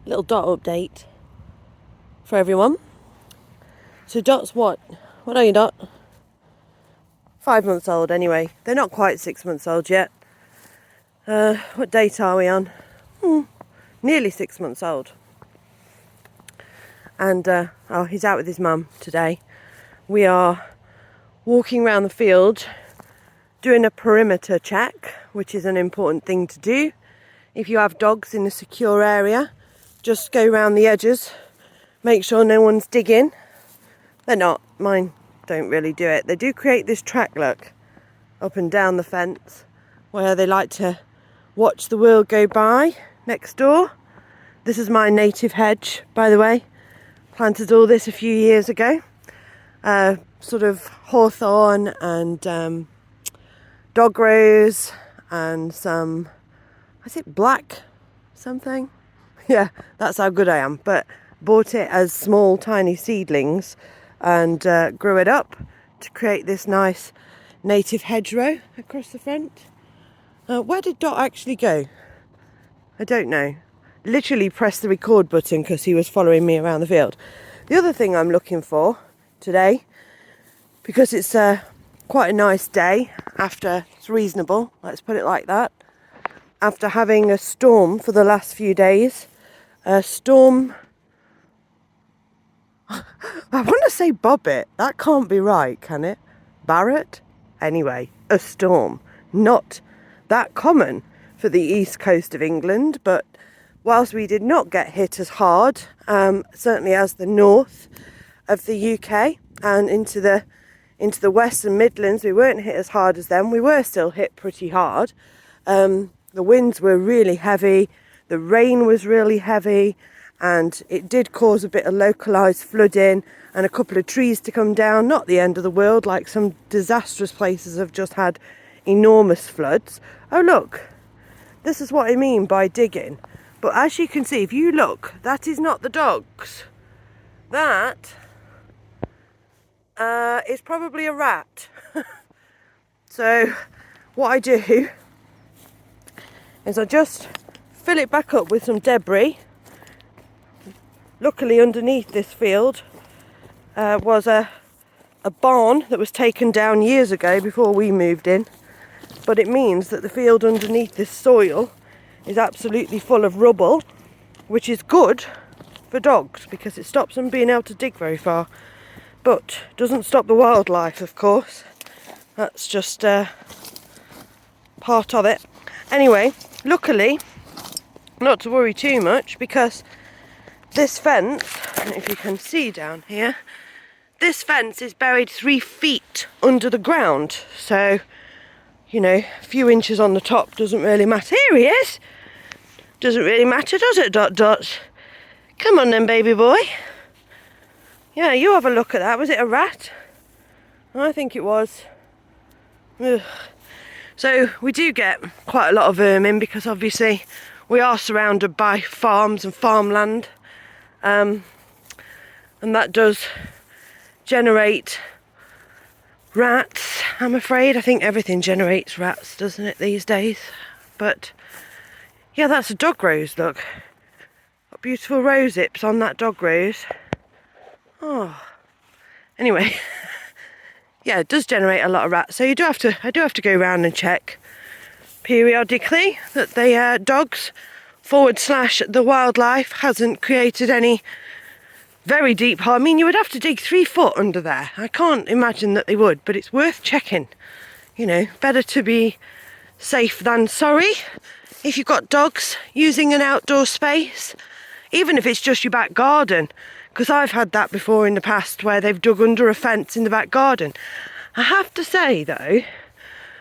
little Dot update for everyone. So Dot's what? What are you, Dot? 5 months old anyway. They're not quite 6 months old yet. What date are we on? Nearly 6 months old. And he's out with his mum today. We are walking around the field doing a perimeter check, which is an important thing to do. If you have dogs in a secure area, just go around the edges, make sure no one's digging. They're not. Mine don't really do it. They do create this track, look, up and down the fence, where they like to watch the world go by next door. This is my native hedge, by the way. Planted all this a few years ago. Sort of hawthorn and dog rose and some, is it black something? Yeah, that's how good I am. But bought it as small tiny seedlings and grew it up to create this nice native hedgerow across the front. Where did Dot actually go? I don't know. Literally pressed the record button because he was following me around the field. The other thing I'm looking for today, because it's quite a nice day after, it's reasonable, let's put it like that, after having a storm for the last few days. A storm, I want to say Bobbit, that can't be right, can it? Barrett? Anyway, a storm. Not that common for the east coast of England, but whilst we did not get hit as hard, certainly as the north of the UK and into the West and Midlands, we weren't hit as hard as them. We were still hit pretty hard. The winds were really heavy, the rain was really heavy, and it did cause a bit of localised flooding and a couple of trees to come down. Not the end of the world, like some disastrous places have just had enormous floods. Oh look, this is what I mean by digging. But as you can see, if you look, that is not the dogs. That is probably a rat. So what I do is I just fill it back up with some debris. Luckily underneath this field was a barn that was taken down years ago before we moved in. But it means that the field underneath this soil is absolutely full of rubble, which is good for dogs because it stops them being able to dig very far, but doesn't stop the wildlife, of course. That's just part of it. Anyway, luckily, not to worry too much, because this fence, I don't know if you can see down here, this fence is buried 3 feet under the ground, so you know, a few inches on the top doesn't really matter. Here he is. Doesn't really matter, does it, Dot Dot? Come on then, baby boy. Yeah, you have a look at that. Was it a rat? I think it was. Ugh. So we do get quite a lot of vermin because obviously we are surrounded by farms and farmland. And that does generate rats, I'm afraid. I think everything generates rats, doesn't it, these days? But yeah, that's a dog rose, look. Got beautiful rose hips on that dog rose. Oh. Anyway, yeah, it does generate a lot of rats. So I do have to go around and check periodically that the dogs / the wildlife hasn't created any very deep harm. I mean, you would have to dig 3 foot under there. I can't imagine that they would, but it's worth checking. You know, better to be safe than sorry. If you've got dogs using an outdoor space, even if it's just your back garden, because I've had that before in the past where they've dug under a fence in the back garden. I have to say though,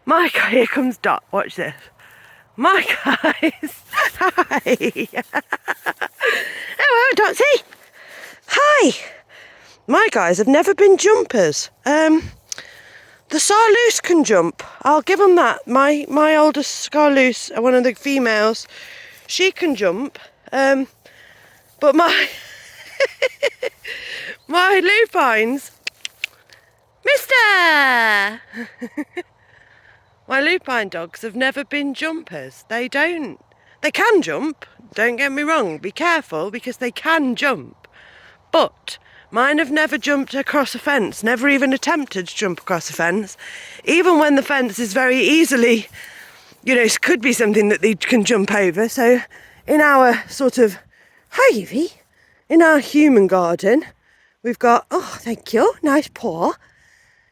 my guy, here comes Dot, watch this. My guys, hi. Hello, Dotsy. Hi! My guys have never been jumpers. The Sarloose can jump. I'll give them that. My oldest Sarloose, one of the females, she can jump. But my my lupines, Mister! My lupine dogs have never been jumpers. They don't They can jump, don't get me wrong, be careful because they can jump. But mine have never jumped across a fence, never even attempted to jump across a fence, even when the fence is very easily, you know, it could be something that they can jump over. So in our sort of, hi Evie, in our human garden, we've got, oh thank you, nice paw.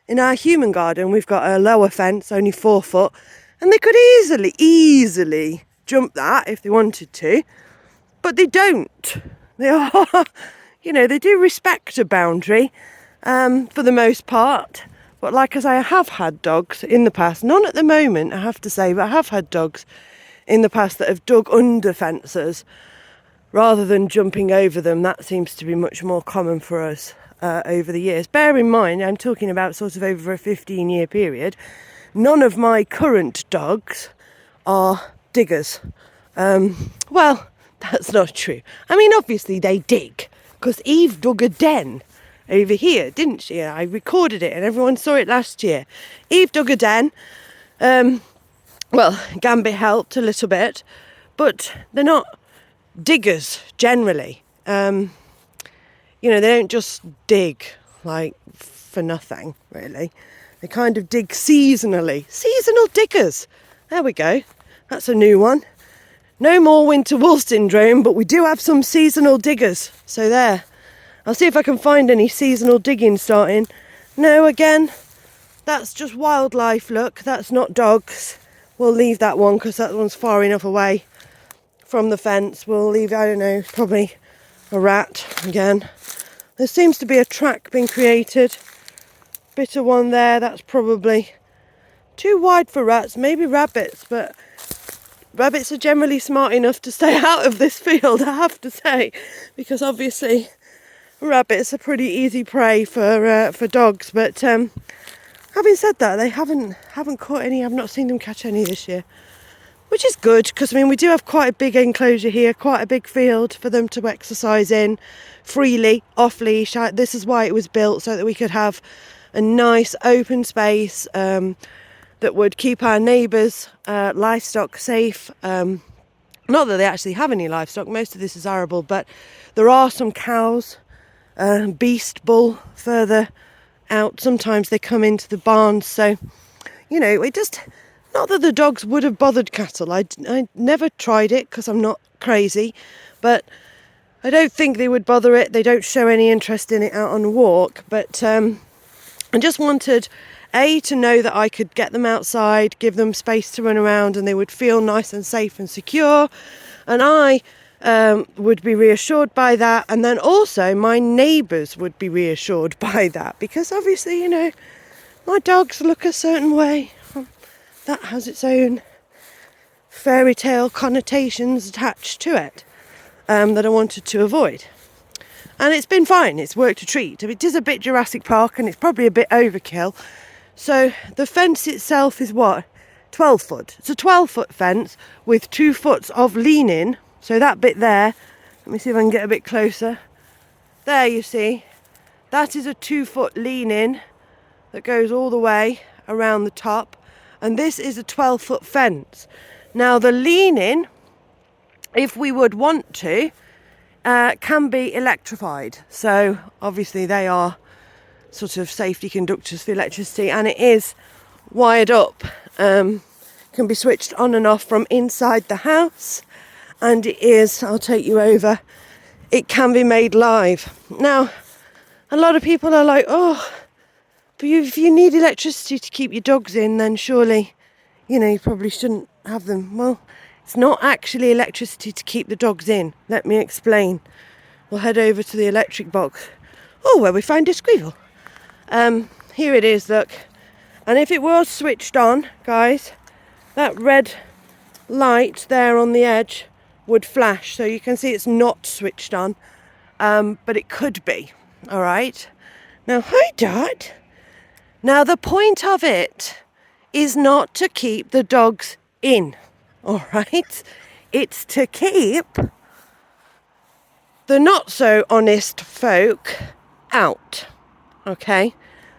In our human garden, we've got a lower fence, only 4 foot, and they could easily jump that if they wanted to, but they don't. They are, you know, they do respect a boundary for the most part. But like I have had dogs in the past, none at the moment, I have to say, but I have had dogs in the past that have dug under fences rather than jumping over them. That seems to be much more common for us over the years. Bear in mind, I'm talking about sort of over a 15-year period. None of my current dogs are diggers. Well, that's not true. I mean, obviously they dig, because Eve dug a den over here, didn't she? I recorded it and everyone saw it last year. Eve dug a den. Well, Gambit helped a little bit, but they're not diggers generally. You know, they don't just dig like for nothing, really. They kind of dig seasonally. Seasonal diggers. There we go. That's a new one. No more winter wool syndrome, but we do have some seasonal diggers. So there. I'll see if I can find any seasonal digging starting. No, again, that's just wildlife, look. That's not dogs. We'll leave that one because that one's far enough away from the fence. We'll leave, I don't know, probably a rat again. There seems to be a track being created. Bit of one there, that's probably too wide for rats, maybe rabbits, but rabbits are generally smart enough to stay out of this field, I have to say, because obviously rabbits are pretty easy prey for dogs. But having said that, they haven't caught any. I've not seen them catch any this year, which is good, because I mean we do have quite a big enclosure here, quite a big field for them to exercise in freely, off leash. This is why it was built, so that we could have a nice open space that would keep our neighbours' livestock safe. Not that they actually have any livestock, most of this is arable, but there are some cows, beast, bull further out. Sometimes they come into the barns, so you know, it just, not that the dogs would have bothered cattle. I never tried it because I'm not crazy, but I don't think they would bother it. They don't show any interest in it out on a walk, but I just wanted to know that I could get them outside, give them space to run around, and they would feel nice and safe and secure, and I would be reassured by that, and then also my neighbours would be reassured by that, because obviously, you know, my dogs look a certain way. That has its own fairy tale connotations attached to it that I wanted to avoid. And it's been fine, it's worked a treat. It is a bit Jurassic Park and it's probably a bit overkill. So the fence itself is what? 12 foot. It's a 12-foot fence with 2 foot of lean-in. So that bit there, let me see if I can get a bit closer. There, you see, that is a 2-foot lean-in that goes all the way around the top. And this is a 12-foot fence. Now the lean-in, if we would want to, can be electrified. So obviously they are sort of safety conductors for electricity, and it is wired up. Can be switched on and off from inside the house, and it is, I'll take you over, it can be made live. Now, a lot of people are like, oh, but if you need electricity to keep your dogs in, then surely, you know, you probably shouldn't have them. Well, it's not actually electricity to keep the dogs in. Let me explain. We'll head over to the electric box. Oh, where we find a squeal. Here it is, look. And if it was switched on, guys, that red light there on the edge would flash. So you can see it's not switched on, but it could be. All right. Now, hi, Dad. Now, the point of it is not to keep the dogs in. All right. It's to keep the not so honest folk out. Okay.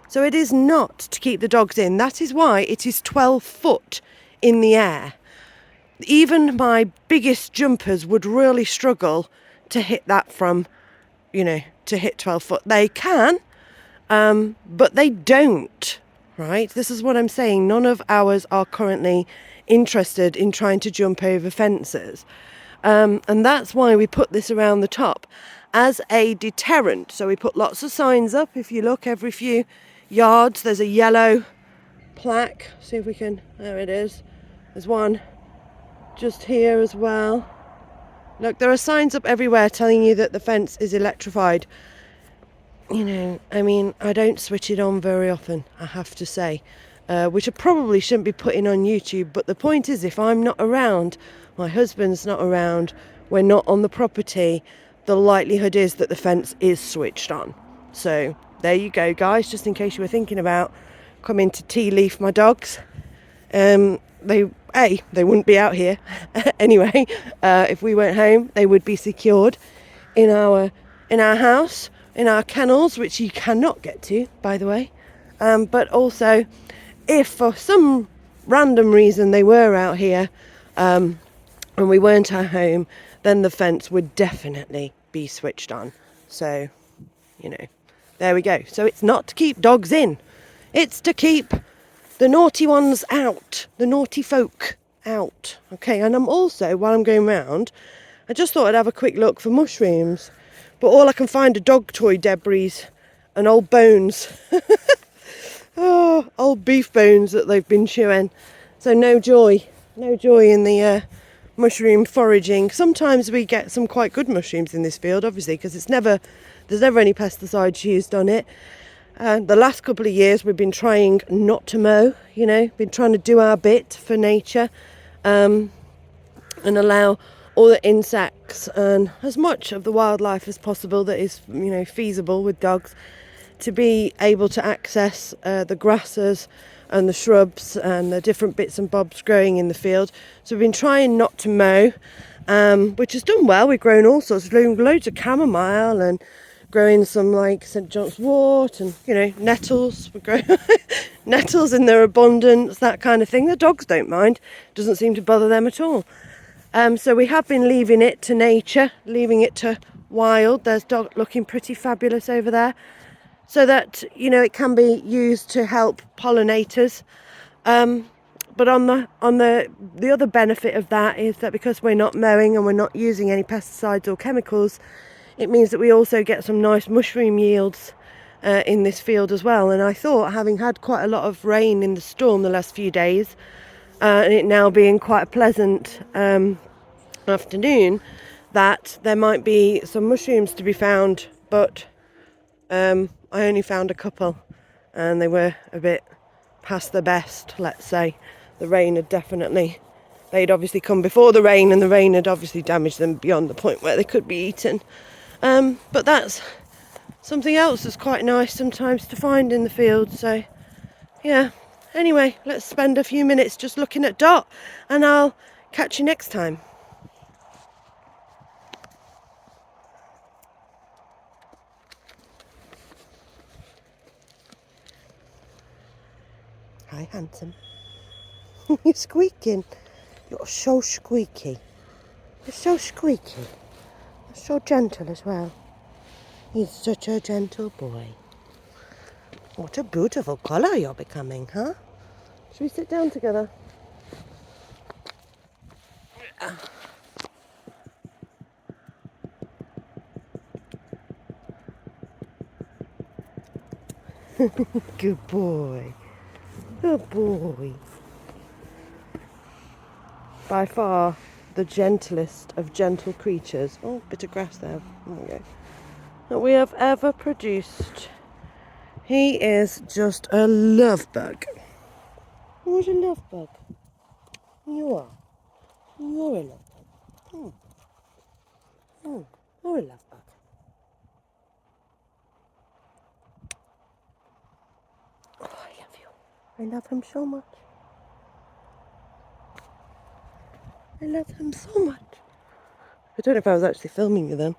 So it is not to keep the dogs in. That is why it is 12 foot in the air. even my biggest jumpers would really struggle to hit that from, to hit 12 foot. They can, but they don't, right? This is what I'm saying. None of ours are currently interested in trying to jump over fences. And that's why we put this around the top as a deterrent. So we put lots of signs up. If you look, every few yards there's a yellow plaque. See if we can, there it is. There's one just here as well. Look, there are signs up everywhere telling you that the fence is electrified. I don't switch it on very often, I have to say, which I probably shouldn't be putting on YouTube. But the point is, if I'm not around, my husband's not around, we're not on the property, the likelihood is that the fence is switched on. So there you go, guys, just in case you were thinking about coming to tea leaf my dogs. They wouldn't be out here anyway. If we went home, they would be secured in our house, in our kennels, which you cannot get to, by the way. But also, if for some random reason they were out here and we weren't at home, then the fence would definitely be switched on. So, there we go. So it's not to keep dogs in, it's to keep the naughty ones out, the naughty folk out. Okay, and I'm also, while I'm going round, I just thought I'd have a quick look for mushrooms, but all I can find are dog toy debris and old bones. Oh, old beef bones that they've been chewing. So no joy in the mushroom foraging. Sometimes we get some quite good mushrooms in this field, obviously, because there's never any pesticides used on it. The last couple of years we've been trying not to mow, been trying to do our bit for nature, and allow all the insects and as much of the wildlife as possible that is, feasible with dogs to be able to access the grasses and the shrubs and the different bits and bobs growing in the field. So we've been trying not to mow, which has done well. We've grown all sorts, loads of chamomile and growing some like St John's wort and nettles. We grow nettles in their abundance, that kind of thing. The dogs don't mind, doesn't seem to bother them at all. So we have been leaving it to nature, leaving it to wild. There's dog looking pretty fabulous over there, so that it can be used to help pollinators. But on the other benefit of that is that because we're not mowing and we're not using any pesticides or chemicals, it means that we also get some nice mushroom yields in this field as well. And I thought, having had quite a lot of rain in the storm the last few days, and it now being quite a pleasant afternoon, that there might be some mushrooms to be found, but I only found a couple and they were a bit past the best, let's say. The rain had they'd obviously come before the rain, and the rain had obviously damaged them beyond the point where they could be eaten. But that's something else that's quite nice sometimes to find in the field. So yeah, anyway, let's spend a few minutes just looking at Dot, and I'll catch you next time. Hi, handsome. You're squeaking. You're so squeaky. You're so squeaky. You're so gentle as well. He's such a gentle boy. What a beautiful colour you're becoming, huh? Should we sit down together? Good boy. Good boy. By far the gentlest of gentle creatures. Oh, bit of grass there. There we go. That we have ever produced. He is just a love bug. Who's a love bug? You are. You're a love bug. You're a love bug. Oh, I love you. I love him so much. I love him so much. I don't know if I was actually filming you then.